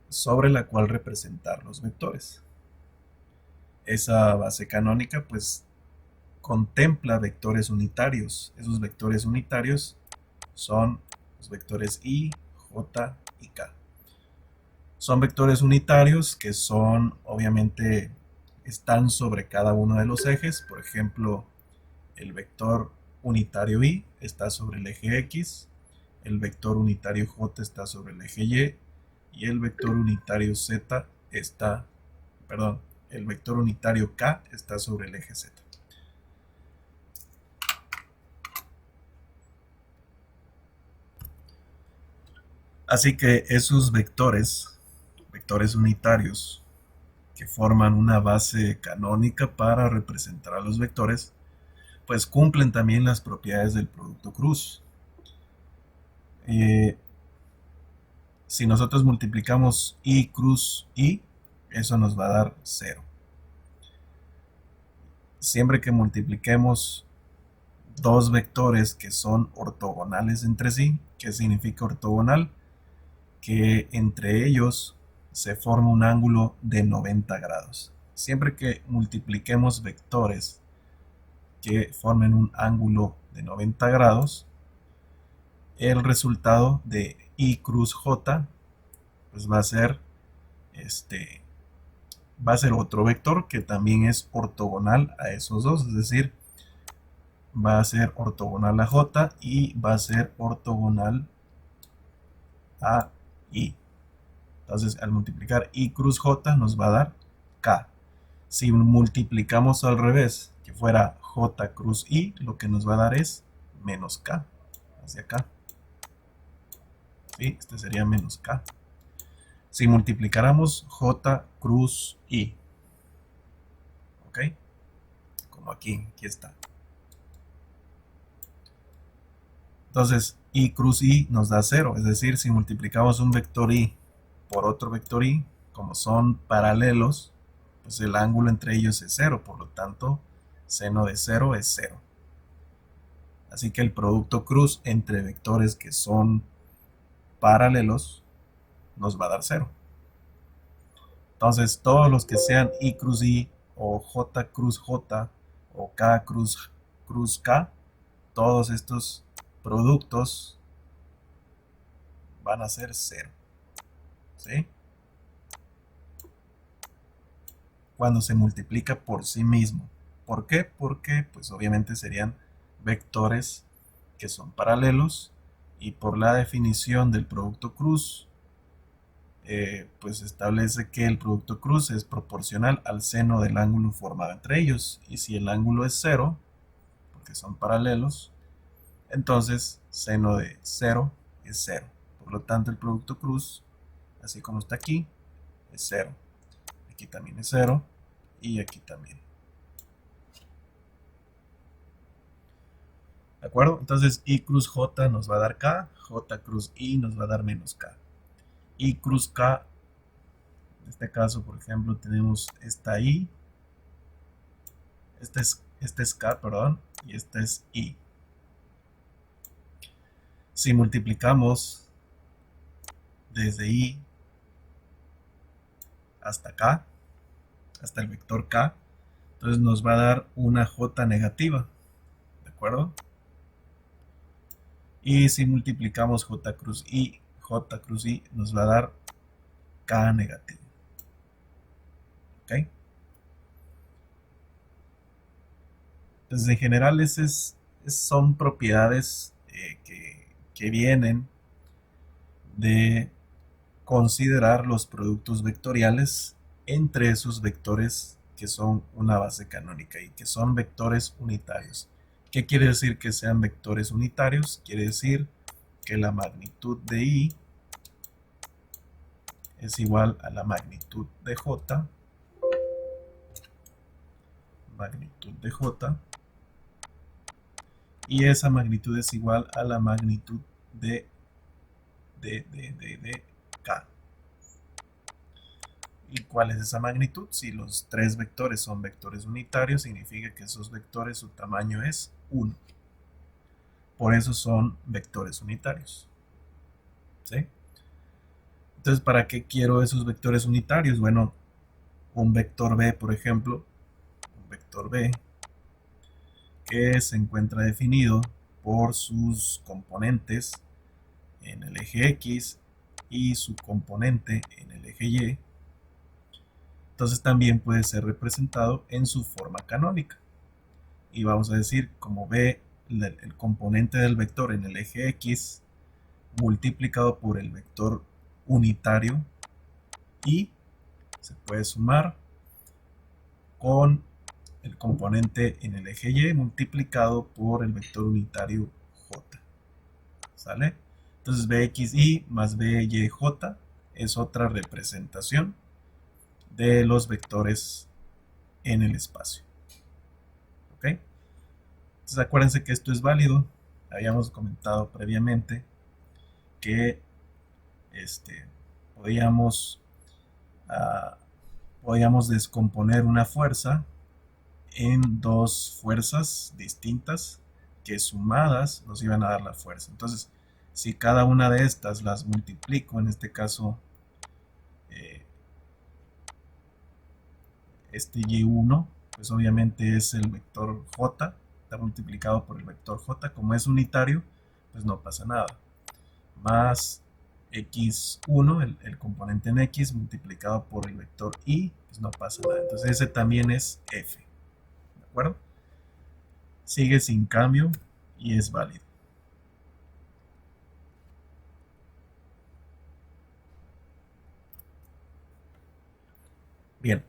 sobre la cual representar los vectores. Esa base canónica pues contempla vectores unitarios. Esos vectores unitarios son los vectores I, J y K. Son vectores unitarios que son, obviamente, están sobre cada uno de los ejes. Por ejemplo, el vector unitario I está sobre el eje X, el vector unitario J está sobre el eje Y y el vector unitario Z está, perdón, el vector unitario K está sobre el eje Z. Así que esos vectores unitarios que forman una base canónica para representar a los vectores, pues cumplen también las propiedades del producto cruz. Si nosotros multiplicamos I cruz I, eso nos va a dar 0. Siempre que multipliquemos dos vectores que son ortogonales entre sí, ¿qué significa ortogonal? Que entre ellos se forma un ángulo de 90 grados. Siempre que multipliquemos vectores que formen un ángulo de 90 grados, el resultado de I cruz J pues va a ser otro vector que también es ortogonal a esos dos, es decir, va a ser ortogonal a J y va a ser ortogonal a I. Entonces, al multiplicar I cruz J nos va a dar K. Si multiplicamos al revés, que fuera J cruz I, lo que nos va a dar es menos K, hacia acá. ¿Sí? Este sería menos K. Si multiplicáramos J cruz I, ¿ok? Como aquí está. Entonces, I cruz I nos da 0, es decir, si multiplicamos un vector I por otro vector I, como son paralelos, pues el ángulo entre ellos es 0, por lo tanto, seno de 0 es 0. Así que el producto cruz entre vectores que son paralelos nos va a dar 0. Entonces, todos los que sean I cruz I, o J cruz J, o K cruz K, todos estos productos van a ser 0. ¿Sí? Cuando se multiplica por sí mismo. ¿Por qué? Porque pues obviamente serían vectores que son paralelos y por la definición del producto cruz pues establece que el producto cruz es proporcional al seno del ángulo formado entre ellos, y si el ángulo es 0 porque son paralelos, entonces seno de 0 es 0. Por lo tanto, el producto cruz, así como está aquí, es 0. Aquí también es 0 y aquí también. ¿De acuerdo? Entonces I cruz J nos va a dar K, J cruz I nos va a dar menos K. I cruz K, en este caso, por ejemplo, tenemos esta I, este es K, perdón, y esta es I. Si multiplicamos desde I hasta K, hasta el vector K, entonces nos va a dar una J negativa, ¿de acuerdo? Y si multiplicamos J cruz I nos va a dar K negativo. ¿Ok? Entonces, en general, son propiedades que vienen de considerar los productos vectoriales entre esos vectores que son una base canónica y que son vectores unitarios. ¿Qué quiere decir que sean vectores unitarios? Quiere decir que la magnitud de I es igual a la magnitud de J, y esa magnitud es igual a la magnitud de K. ¿Y cuál es esa magnitud? Si los tres vectores son vectores unitarios, significa que esos vectores, su tamaño es 1. Por eso son vectores unitarios. ¿Sí? Entonces, ¿para qué quiero esos vectores unitarios? Bueno, un vector B, por ejemplo, un vector B que se encuentra definido por sus componentes en el eje X y su componente en el eje Y, entonces también puede ser representado en su forma canónica. Y vamos a decir, como B, el componente del vector en el eje X multiplicado por el vector unitario Y se puede sumar con el componente en el eje Y multiplicado por el vector unitario J. ¿Sale? Entonces BXY más BYJ es otra representación de los vectores en el espacio. ¿Ok? Entonces acuérdense que esto es válido. Habíamos comentado previamente que podíamos descomponer una fuerza en dos fuerzas distintas que sumadas nos iban a dar la fuerza. Entonces, si cada una de estas las multiplico, en este caso este Y1, pues obviamente es el vector J, está multiplicado por el vector J, como es unitario, pues no pasa nada. Más X1, el componente en X, multiplicado por el vector Y, pues no pasa nada. Entonces ese también es F. ¿De acuerdo? Sigue sin cambio y es válido. Bien,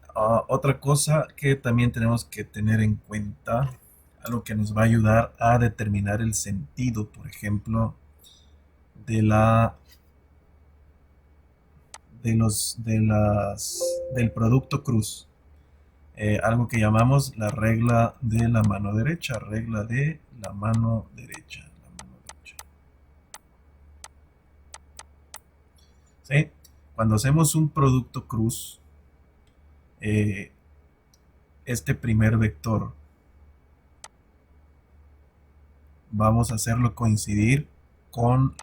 otra cosa que también tenemos que tener en cuenta, algo que nos va a ayudar a determinar el sentido, por ejemplo, del producto cruz. Algo que llamamos la regla de la mano derecha, ¿Sí? Cuando hacemos un producto cruz, este primer vector vamos a hacerlo coincidir con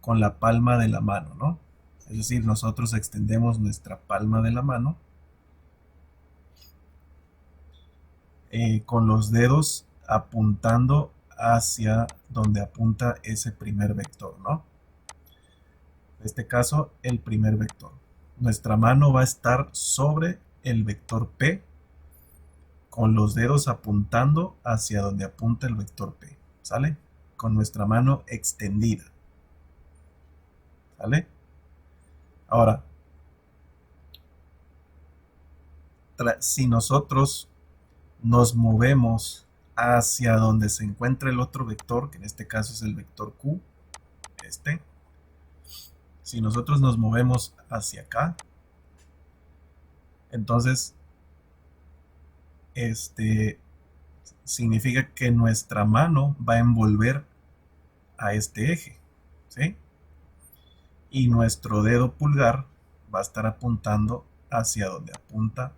la palma de la mano, ¿no? Es decir, nosotros extendemos nuestra palma de la mano con los dedos apuntando hacia donde apunta ese primer vector, ¿no? En este caso, el primer vector. Nuestra mano va a estar sobre el vector P con los dedos apuntando hacia donde apunta el vector P, ¿sale? Con nuestra mano extendida, ¿sale? Ahora, si nosotros nos movemos hacia donde se encuentra el otro vector, que en este caso es el vector Q, si nosotros nos movemos hacia acá, entonces significa que nuestra mano va a envolver a este eje, ¿sí? Y nuestro dedo pulgar va a estar apuntando hacia donde apunta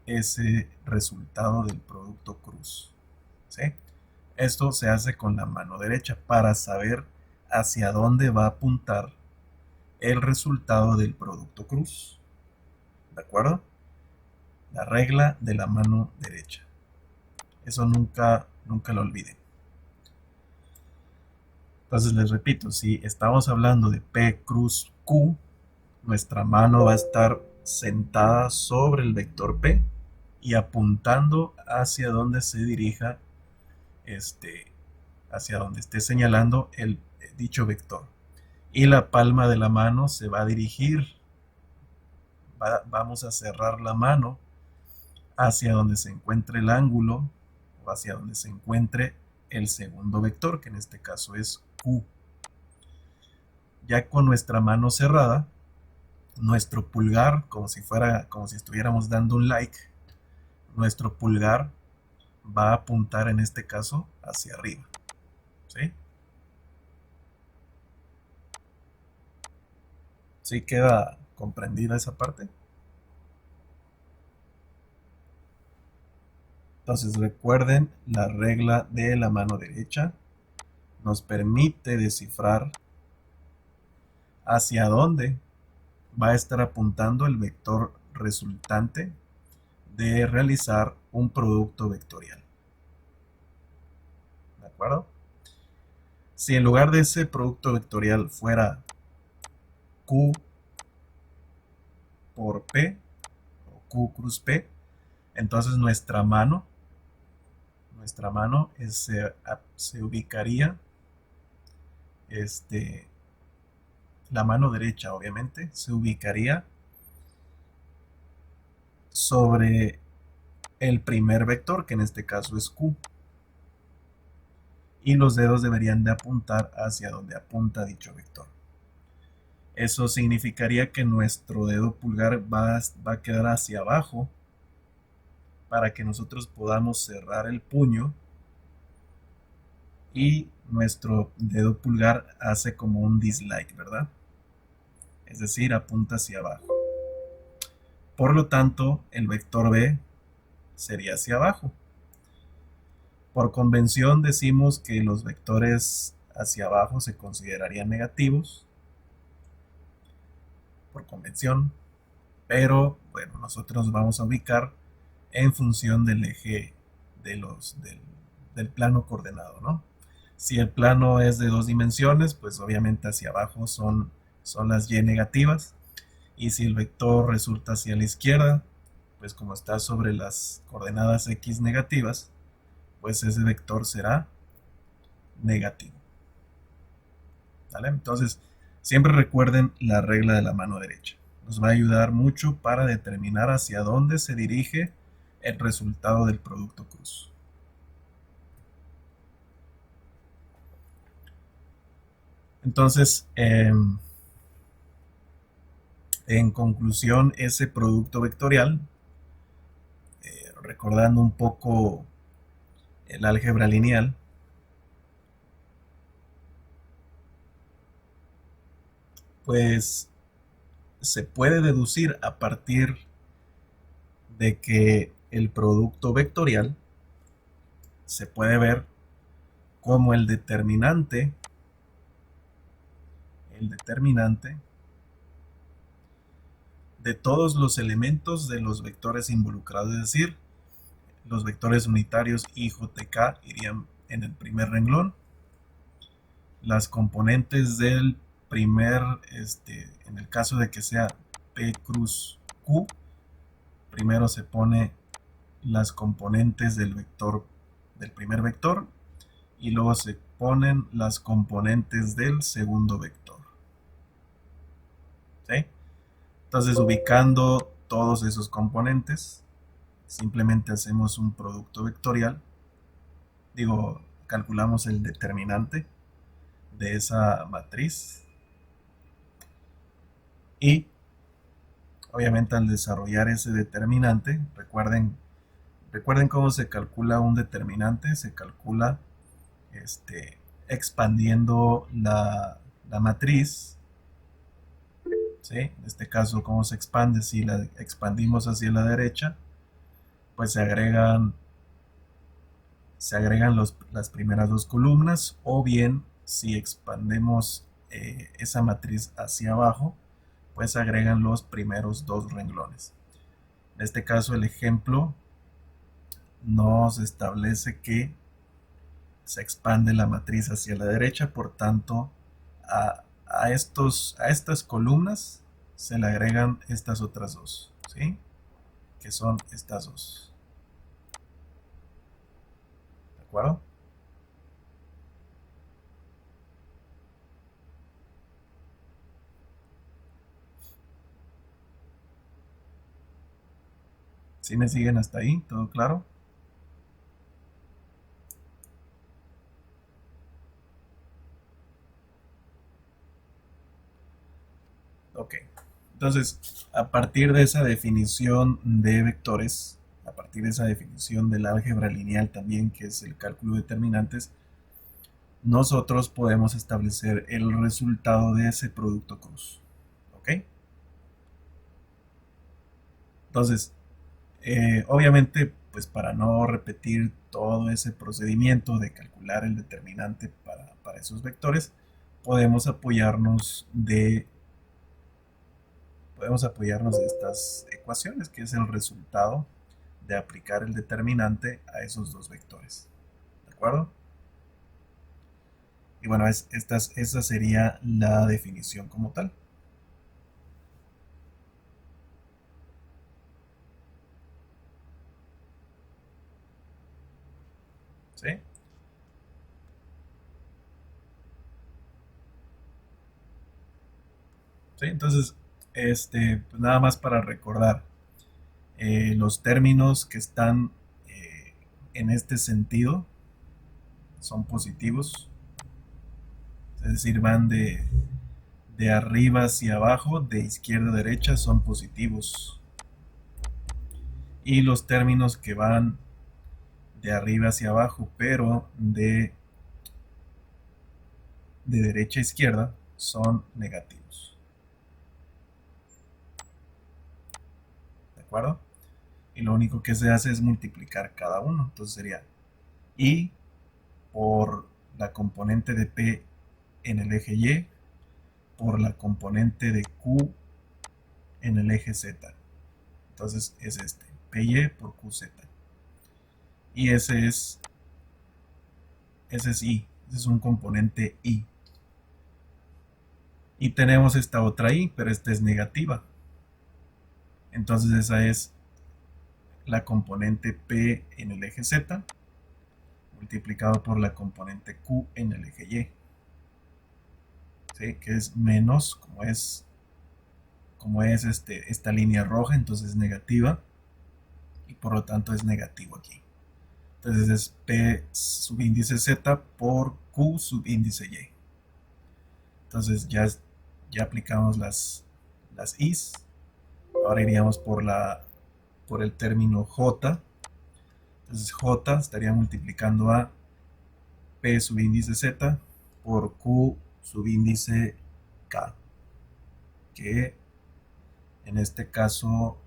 ese resultado del producto cruz, ¿sí? Esto se hace con la mano derecha para saber hacia dónde va a apuntar el resultado del producto cruz, ¿de acuerdo? La regla de la mano derecha. Eso nunca lo olviden. Entonces les repito, si estamos hablando de P cruz Q, nuestra mano va a estar sentada sobre el vector P y apuntando hacia donde se dirija hacia donde esté señalando el dicho vector. Y la palma de la mano se va a dirigir, vamos a cerrar la mano hacia donde se encuentre el ángulo o hacia donde se encuentre el segundo vector, que en este caso es Q. Ya con nuestra mano cerrada, nuestro pulgar, como si estuviéramos dando un like, nuestro pulgar va a apuntar en este caso hacia arriba, ¿sí? ¿Sí queda comprendida esa parte? Entonces recuerden, la regla de la mano derecha nos permite descifrar hacia dónde va a estar apuntando el vector resultante de realizar un producto vectorial. ¿De acuerdo? Si en lugar de ese producto vectorial fuera Q por P o Q cruz P, entonces nuestra mano se ubicaría, la mano derecha obviamente, se ubicaría sobre el primer vector, que en este caso es Q. Y los dedos deberían de apuntar hacia donde apunta dicho vector. Eso significaría que nuestro dedo pulgar va a quedar hacia abajo para que nosotros podamos cerrar el puño, y nuestro dedo pulgar hace como un dislike, ¿verdad? Es decir, apunta hacia abajo. Por lo tanto, el vector B sería hacia abajo. Por convención decimos que los vectores hacia abajo se considerarían negativos, por convención, pero bueno, nosotros vamos a ubicar en función del eje del plano coordenado, ¿no? Si el plano es de 2 dimensiones, pues obviamente hacia abajo son las y negativas, y si el vector resulta hacia la izquierda, pues como está sobre las coordenadas x negativas, pues ese vector será negativo. ¿Vale? Entonces, siempre recuerden la regla de la mano derecha. Nos va a ayudar mucho para determinar hacia dónde se dirige el resultado del producto cruz. Entonces, en conclusión, ese producto vectorial, recordando un poco el álgebra lineal, pues se puede deducir a partir de que el producto vectorial se puede ver como el determinante de todos los elementos de los vectores involucrados, es decir, los vectores unitarios I, J, K irían en el primer renglón, las componentes del primer, en el caso de que sea P cruz Q, primero se pone las componentes del primer vector, y luego se ponen las componentes del segundo vector. ¿Sí? Entonces, ubicando todos esos componentes, simplemente hacemos un producto vectorial. Calculamos el determinante de esa matriz, y obviamente al desarrollar ese determinante, recuerden, Recuerden cómo se calcula un determinante. Se calcula expandiendo la matriz. ¿Sí? En este caso, ¿cómo se expande? Si la expandimos hacia la derecha, pues se agregan las primeras dos columnas, o bien si expandemos esa matriz hacia abajo, pues se agregan los primeros dos renglones. En este caso, el ejemplo nos establece que se expande la matriz hacia la derecha, por tanto a estas columnas se le agregan estas otras dos, ¿sí? Que son estas dos. ¿De acuerdo? ¿Sí me siguen hasta ahí? ¿Todo claro? Ok. Entonces, a partir de esa definición de vectores, a partir de esa definición del álgebra lineal también, que es el cálculo de determinantes, nosotros podemos establecer el resultado de ese producto cruz. ¿Ok? Entonces, obviamente, pues para no repetir todo ese procedimiento de calcular el determinante para esos vectores, podemos apoyarnos de estas ecuaciones, que es el resultado de aplicar el determinante a esos dos vectores. ¿De acuerdo? Y bueno, esa sería la definición como tal. ¿Sí? ¿Sí? Entonces, pues nada más para recordar, los términos que están en este sentido son positivos, es decir, van de arriba hacia abajo, de izquierda a derecha, son positivos. Y los términos que van de arriba hacia abajo, pero de derecha a izquierda, son negativos. ¿De acuerdo? Y lo único que se hace es multiplicar cada uno. Entonces sería I por la componente de P en el eje Y por la componente de Q en el eje Z. Entonces es PY por QZ. Y ese es I. Ese es un componente I. Y tenemos esta otra I, pero esta es negativa. Entonces esa es la componente P en el eje Z multiplicado por la componente Q en el eje Y. ¿Sí? Que es menos, como es esta línea roja, entonces es negativa. Y por lo tanto es negativo aquí. Entonces es P subíndice Z por Q subíndice Y. Entonces ya aplicamos las I's. Ahora iríamos por el término J. Entonces J estaría multiplicando a P subíndice Z por Q subíndice K. Que en este caso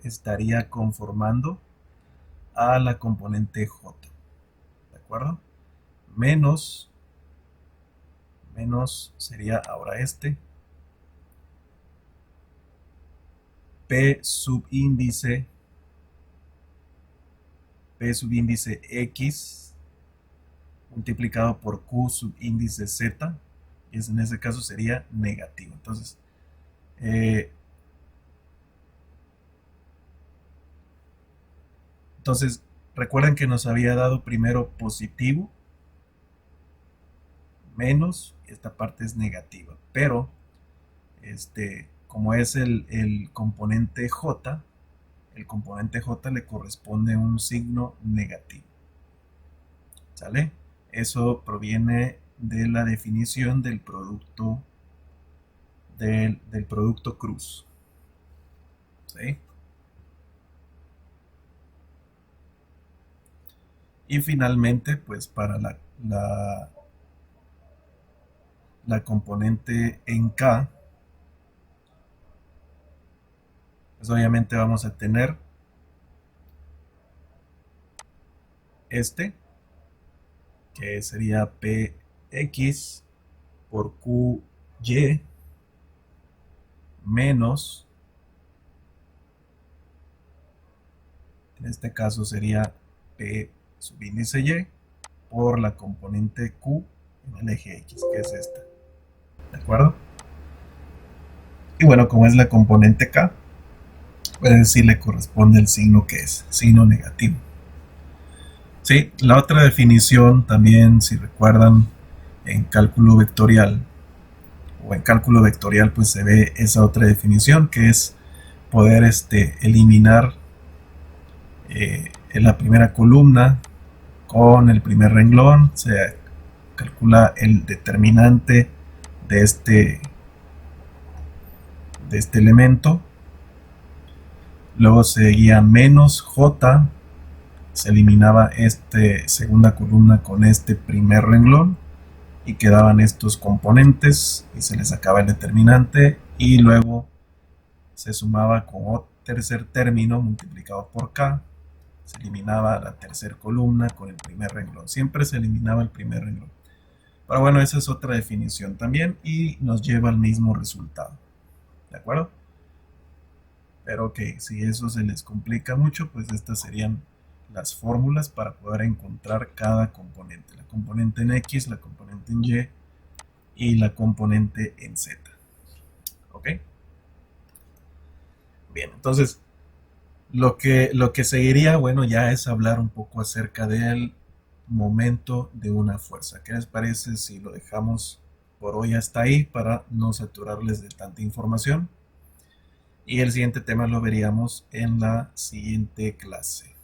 estaría conformando a la componente J. ¿De acuerdo? Menos sería ahora P subíndice X multiplicado por Q subíndice Z, y en ese caso sería negativo. Entonces recuerden que nos había dado primero positivo, menos, esta parte es negativa, pero como es el componente J, el componente J le corresponde un signo negativo. ¿Sale? Eso proviene de la definición del producto del producto cruz. ¿Sí? Y finalmente, pues para la componente en K, pues obviamente vamos a tener este, que sería PX por QY menos, en este caso sería P subíndice Y por la componente Q en el eje X, que es esta. ¿De acuerdo? Y bueno, como es la componente K, pues decir le corresponde el signo que es, signo negativo. Sí, la otra definición también, si recuerdan, en cálculo vectorial, pues se ve esa otra definición, que es poder eliminar en la primera columna con el primer renglón. Se calcula el determinante de este elemento, luego seguía menos J, se eliminaba esta segunda columna con este primer renglón y quedaban estos componentes y se les sacaba el determinante, y luego se sumaba con otro tercer término multiplicado por K, se eliminaba la tercera columna con el primer renglón, siempre se eliminaba el primer renglón. Pero bueno, esa es otra definición también y nos lleva al mismo resultado. ¿De acuerdo? Pero ok, si eso se les complica mucho, pues estas serían las fórmulas para poder encontrar cada componente. La componente en X, la componente en Y y la componente en Z. ¿Ok? Bien, entonces lo que seguiría, bueno, ya es hablar un poco acerca del momento de una fuerza. ¿Qué les parece si lo dejamos por hoy hasta ahí para no saturarles de tanta información? Y el siguiente tema lo veríamos en la siguiente clase.